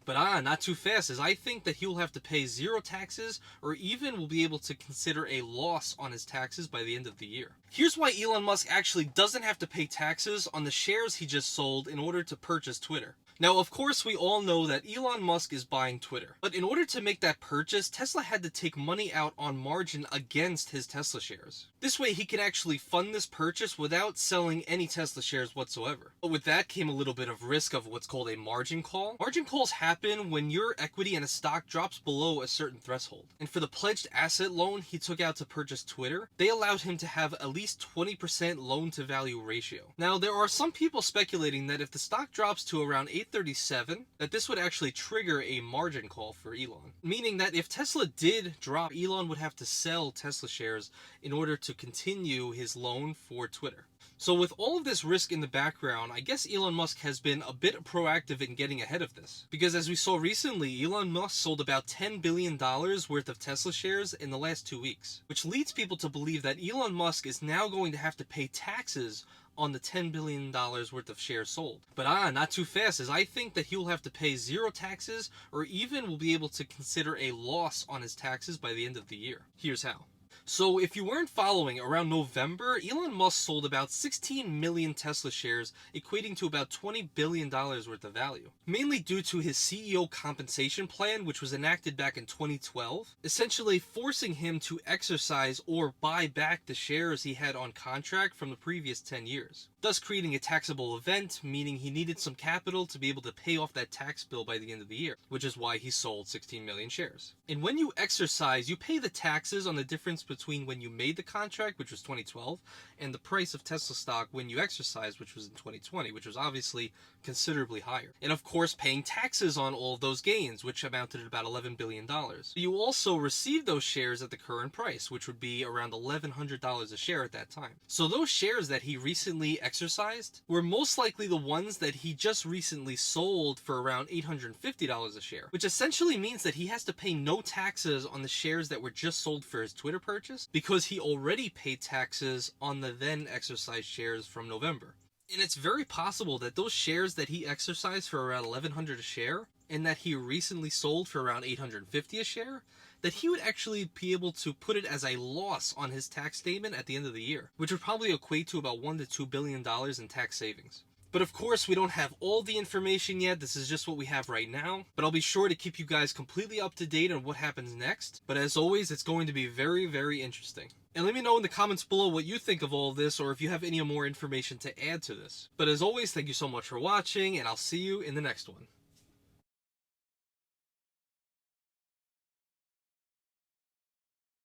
But not too fast, as I think that he will have to pay zero taxes or even will be able to consider a loss on his taxes by the end of the year. Here's why Elon Musk actually doesn't have to pay taxes on the shares he just sold in order to purchase Twitter. Now, of course, we all know that Elon Musk is buying Twitter. But in order to make that purchase, Tesla had to take money out on margin against his Tesla shares. This way, he can actually fund this purchase without selling any Tesla shares whatsoever. But with that came a little bit of risk of what's called a margin call. Margin calls happen when your equity in a stock drops below a certain threshold. And for the pledged asset loan he took out to purchase Twitter, they allowed him to have at least 20% loan to value ratio. Now, there are some people speculating that if the stock drops to around 837, that this would actually trigger a margin call for Elon. Meaning that if Tesla did drop, Elon would have to sell Tesla shares in order to continue his loan for Twitter. So with all of this risk in the background, I guess Elon Musk has been a bit proactive in getting ahead of this. Because as we saw recently, Elon Musk sold about $10 billion worth of Tesla shares in the last 2 weeks. Which leads people to believe that Elon Musk is now going to have to pay taxes on the $10 billion worth of shares sold. But not too fast, as I think that he'll have to pay zero taxes or even will be able to consider a loss on his taxes by the end of the year. Here's how. So if you weren't following, around November, Elon Musk sold about 16 million Tesla shares, equating to about $20 billion worth of value. Mainly due to his CEO compensation plan, which was enacted back in 2012, essentially forcing him to exercise or buy back the shares he had on contract from the previous 10 years. Thus creating a taxable event, meaning he needed some capital to be able to pay off that tax bill by the end of the year, which is why he sold 16 million shares. And when you exercise, you pay the taxes on the difference between when you made the contract, which was 2012, and the price of Tesla stock when you exercised, which was in 2020, which was obviously considerably higher. And of course, paying taxes on all of those gains, which amounted to about $11 billion. You also receive those shares at the current price, which would be around $1,100 a share at that time. So those shares that he recently exercised were most likely the ones that he just recently sold for around $850 a share, which essentially means that he has to pay no taxes on the shares that were just sold for his Twitter purchase because he already paid taxes on the then exercised shares from November. And it's very possible that those shares that he exercised for around $1,100 a share and that he recently sold for around $850 a share, that he would actually be able to put it as a loss on his tax statement at the end of the year, which would probably equate to about $1 to $2 billion in tax savings. But of course, we don't have all the information yet. This is just what we have right now. But I'll be sure to keep you guys completely up to date on what happens next. But as always, it's going to be very, very interesting. And let me know in the comments below what you think of all of this, or if you have any more information to add to this. But as always, thank you so much for watching, and I'll see you in the next one.